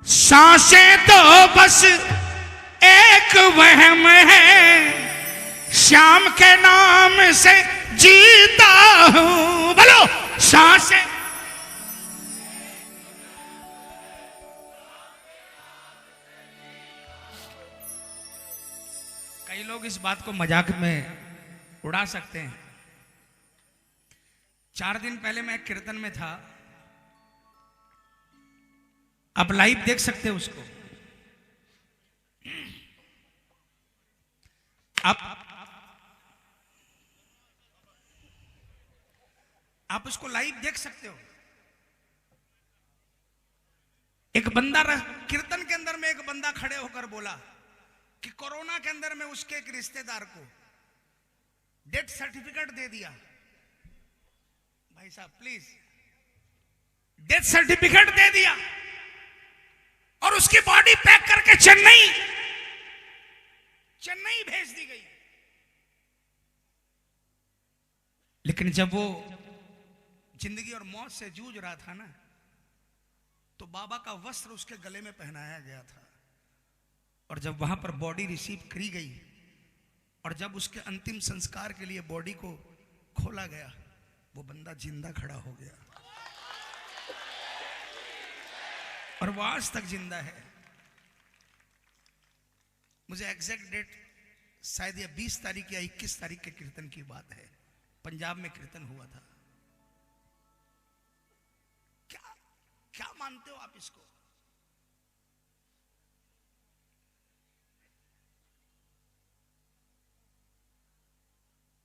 सांसें तो बस एक वहम है, श्याम के नाम से जीता हूं। बोलो सांसें। कई लोग इस बात को मजाक में उड़ा सकते हैं। 4 दिन पहले मैं कीर्तन में था, आप लाइव देख सकते हो उसको। आप उसको लाइव देख सकते हो। एक बंदा कीर्तन के अंदर में एक बंदा खड़े होकर बोला कि कोरोना के अंदर में उसके एक रिश्तेदार को डेथ सर्टिफिकेट दे दिया। भाई साहब प्लीज, डेथ सर्टिफिकेट दे दिया और उसकी बॉडी पैक करके चेन्नई भेज दी गई। लेकिन जब वो जिंदगी और मौत से जूझ रहा था ना, तो बाबा का वस्त्र उसके गले में पहनाया गया था। और जब वहां पर बॉडी रिसीव करी गई और जब उसके अंतिम संस्कार के लिए बॉडी को खोला गया, वो बंदा जिंदा खड़ा हो गया और वो आज तक जिंदा है। मुझे एग्जैक्ट डेट शायद ये 20 तारीख या 21 तारीख के कीर्तन की बात है, पंजाब में कीर्तन हुआ था। क्या मानते हो आप इसको?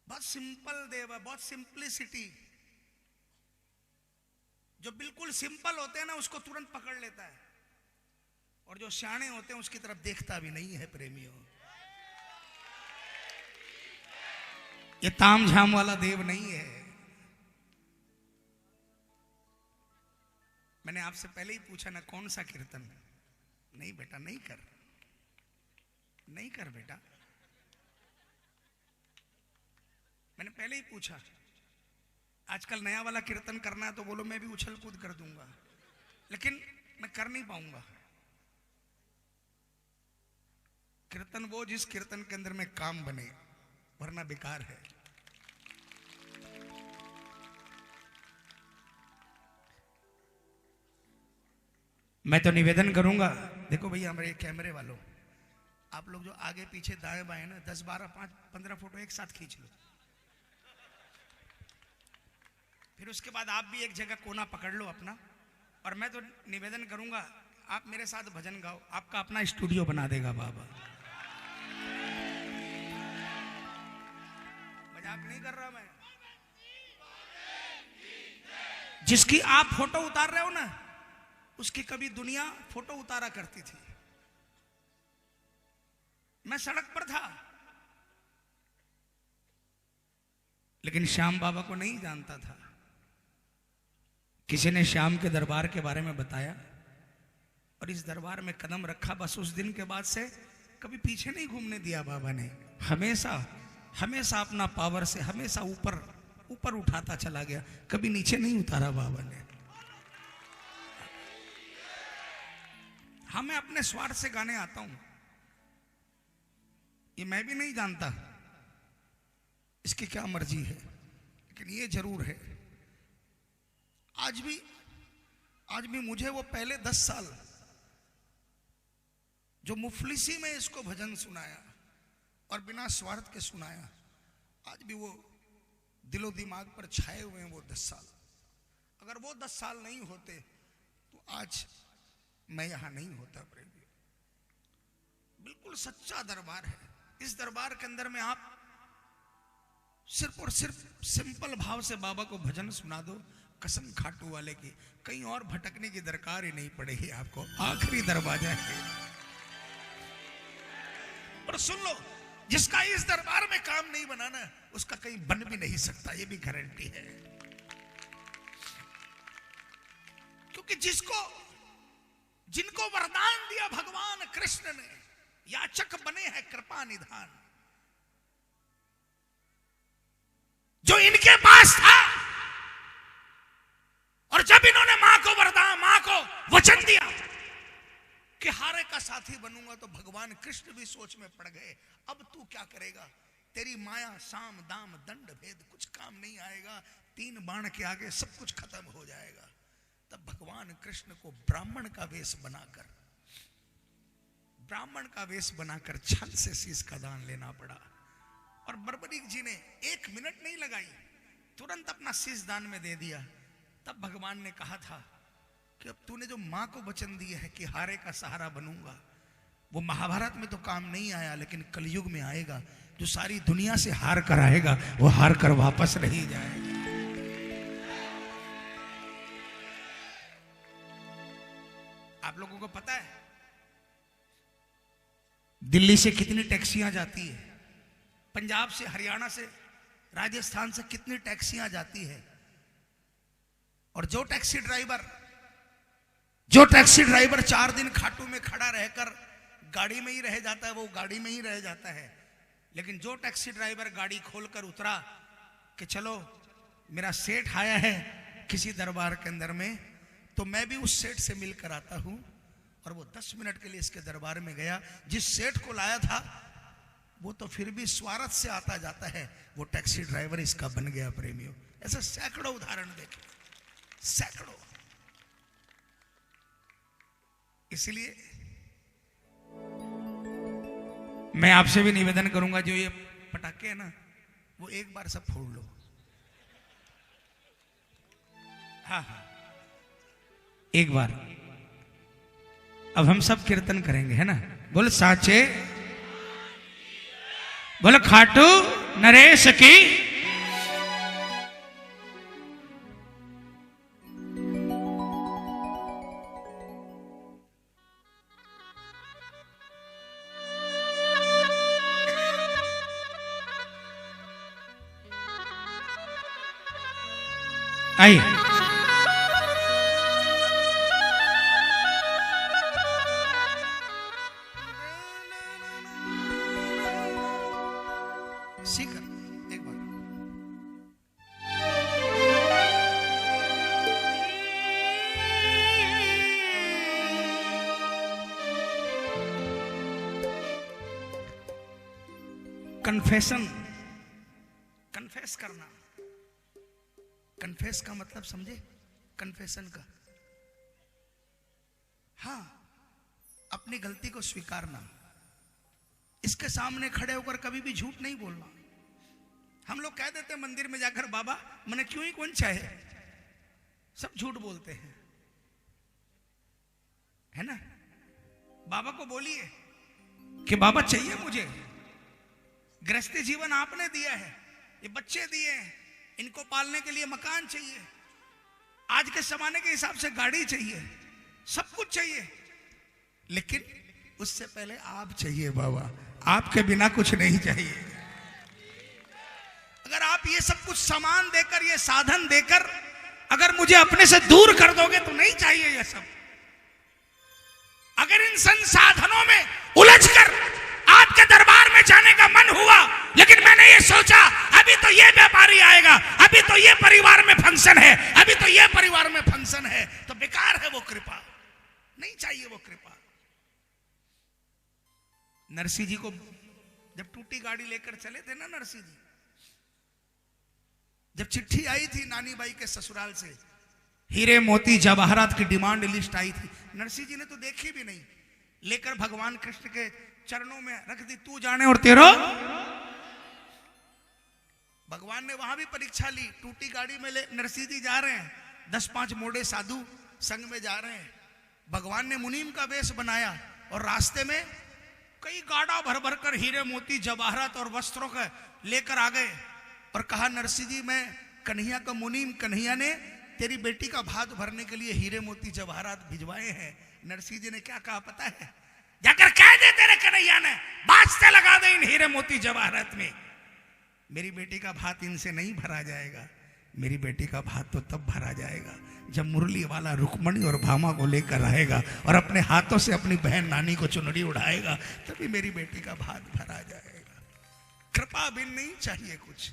बहुत सिंपल देव है, बहुत सिंप्लिसिटी। जो बिल्कुल सिंपल होते हैं ना, उसको तुरंत पकड़ लेता है, और जो सियाने होते हैं उसकी तरफ देखता भी नहीं है। प्रेमियों, ये ताम झाम वाला देव नहीं है। मैंने आपसे पहले ही पूछा ना कौन सा कीर्तन। नहीं बेटा, नहीं कर बेटा। मैंने पहले ही पूछा। आजकल नया वाला कीर्तन करना है तो बोलो मैं भी उछल कूद कर दूंगा, लेकिन मैं कर नहीं पाऊंगा। कीर्तन वो जिस कीर्तन के अंदर में काम बने, वरना बेकार है। मैं तो निवेदन करूंगा, देखो भैया हमारे कैमरे वालों, आप लोग जो आगे पीछे दाएं बाएं ना 10 12 5 15 फोटो एक साथ खींच लो। फिर उसके बाद आप भी एक जगह कोना पकड़ लो अपना, और मैं तो निवेदन करूंगा आप मेरे साथ भजन गाओ। आपका अपना स्टूडियो बना देगा बाबा। मजाक नहीं कर रहा मैं। जिसकी आप फोटो उतार रहे हो ना, उसकी कभी दुनिया फोटो उतारा करती थी। मैं सड़क पर था, लेकिन श्याम बाबा को नहीं जानता था। किसी ने श्याम के दरबार के बारे में बताया और इस दरबार में कदम रखा। बस उस दिन के बाद से कभी पीछे नहीं घूमने दिया बाबा ने। हमेशा अपना पावर से हमेशा ऊपर उठाता चला गया, कभी नीचे नहीं उतारा बाबा ने। हाँ, मैं अपने स्वार्थ से गाने आता हूं, ये मैं भी नहीं जानता इसकी क्या मर्जी है, लेकिन ये जरूर है आज भी मुझे वो पहले 10 साल जो मुफलिसी में इसको भजन सुनाया और बिना स्वार्थ के सुनाया, आज भी वो दिलो दिमाग पर छाए हुए हैं वो 10 साल। अगर वो 10 साल नहीं होते तो आज मैं यहां नहीं होता। प्रेमी, बिल्कुल सच्चा दरबार है। इस दरबार के अंदर में आप सिर्फ और सिर्फ सिंपल भाव से बाबा को भजन सुना दो, कसम खाटू वाले की, कहीं और भटकने की दरकार ही नहीं पड़ेगी आपको। आखिरी दरवाजा है। और सुन लो, जिसका इस दरबार में काम नहीं बनाना, उसका कहीं बन भी नहीं सकता, ये भी गारंटी है। क्योंकि जिनको वरदान दिया भगवान कृष्ण ने, याचक बने हैं कृपा निधान, जो इनके पास था, और जब इन्होंने मां को वरदान, मां को वचन दिया का साथी बनूंगा तो भगवान कृष्ण भी सोच में पड़ गए, अब तू क्या करेगा, तेरी माया साम दाम दंड भेद कुछ काम नहीं आएगा, 3 बाण के आगे सब कुछ खत्म हो जाएगा। तब भगवान कृष्ण को ब्राह्मण का वेश बनाकर छल से शीश का दान लेना पड़ा। और बर्बरीक जी ने 1 मिनट नहीं लगाई, तुरंत अपना शीश दान में दे दिया। तब भगवान ने कहा था कि अब तूने जो मां को वचन दिया है कि हारे का सहारा बनूंगा, वो महाभारत में तो काम नहीं आया, लेकिन कलयुग में आएगा। जो सारी दुनिया से हार कर आएगा वो हार कर वापस नहीं जाएगा। आप लोगों को पता है दिल्ली से कितनी टैक्सियां जाती है, पंजाब से, हरियाणा से, राजस्थान से कितनी टैक्सियां जाती है, और जो टैक्सी ड्राइवर 4 दिन खाटू में खड़ा रहकर गाड़ी में ही रह जाता है, वो गाड़ी में ही रह जाता है। लेकिन जो टैक्सी ड्राइवर गाड़ी खोलकर उतरा कि चलो मेरा सेठ आया है किसी दरबार के अंदर में, तो मैं भी उस सेठ से मिलकर आता हूं, और वो 10 मिनट के लिए इसके दरबार में गया, जिस सेठ को लाया था वो तो फिर भी स्वार्थ से आता जाता है, वो टैक्सी ड्राइवर इसका बन गया। प्रेमियों, ऐसे सैकड़ों उदाहरण देखे, सैकड़ों। इसलिए मैं आपसे भी निवेदन करूंगा, जो ये पटाखे है ना, वो एक बार सब फोड़ लो। हाँ, एक बार। अब हम सब कीर्तन करेंगे, है ना? बोल साचे, बोल खाटू नरेश की। आइए, सीकर एक बार। कन्फेशन, कन्फेस करना। कन्फेस का मतलब समझे? कन्फेशन का, हाँ, अपनी गलती को स्वीकारना, इसके सामने खड़े होकर कभी भी झूठ नहीं बोलना। हम लोग कह देते हैं मंदिर में जाकर, बाबा मैंने क्यों ही कौन चाहे, सब झूठ बोलते हैं, है ना? बाबा को बोलिए कि बाबा चाहिए मुझे, गृहस्थी जीवन आपने दिया है, ये बच्चे दिए हैं, इनको पालने के लिए मकान चाहिए, आज के जमाने के हिसाब से गाड़ी चाहिए, सब कुछ चाहिए, लेकिन उससे पहले आप चाहिए बाबा, आपके बिना कुछ नहीं चाहिए। अगर आप ये सब कुछ सामान देकर, ये साधन देकर अगर मुझे अपने से दूर कर दोगे तो नहीं चाहिए ये सब। अगर इन संसाधनों में उलझकर आपके दरबार में जाने का मन हुआ, लेकिन मैंने ये सोचा अभी तो ये व्यापारी आएगा, अभी तो ये परिवार में फंक्शन है, अभी तो ये परिवार में फंक्शन है, तो बेकार है वो कृपा, नहीं चाहिए वो कृपा। नरसिंह जी को जब टूटी गाड़ी लेकर चले थे ना, नरसिंह जी, जब चिट्ठी आई थी नानी बाई के ससुराल से, हीरे मोती जवाहरात की डिमांड लिस्ट आई थी, नरसिंह जी ने तो देखी भी नहीं, लेकर भगवान कृष्ण के चरणों में रख दी, तू जाने और तेरा। भगवान ने वहां भी परीक्षा ली, टूटी गाड़ी में ले नरसिंह जी जा रहे हैं, 10-5 मोड़े साधु संग में जा रहे हैं, भगवान ने मुनीम का वेश बनाया और रास्ते में कई गाड़ा भर भर कर हीरे मोती जवाहरात और वस्त्रों का लेकर आ गए और कहा, नरसिंह जी मैं कन्हैया का मुनीम, कन्हैया ने तेरी बेटी का भात भरने के लिए हीरे मोती जवाहरात भिजवाए हैं। नरसिंह जी ने क्या कहा पता है? जाकर कह दे तेरे कन्हैया ने वास्ते लगा दे इन हीरे मोती जवाहरात में, मेरी बेटी का भात इनसे नहीं भरा जाएगा, मेरी बेटी का भात तो तब भरा जाएगा जब मुरली वाला रुक्मणी और भामा को लेकर आएगा और अपने हाथों से अपनी बहन नानी को चुनरी उड़ाएगा, तभी मेरी बेटी का भात भरा जाएगा। कृपा बिन नहीं चाहिए कुछ।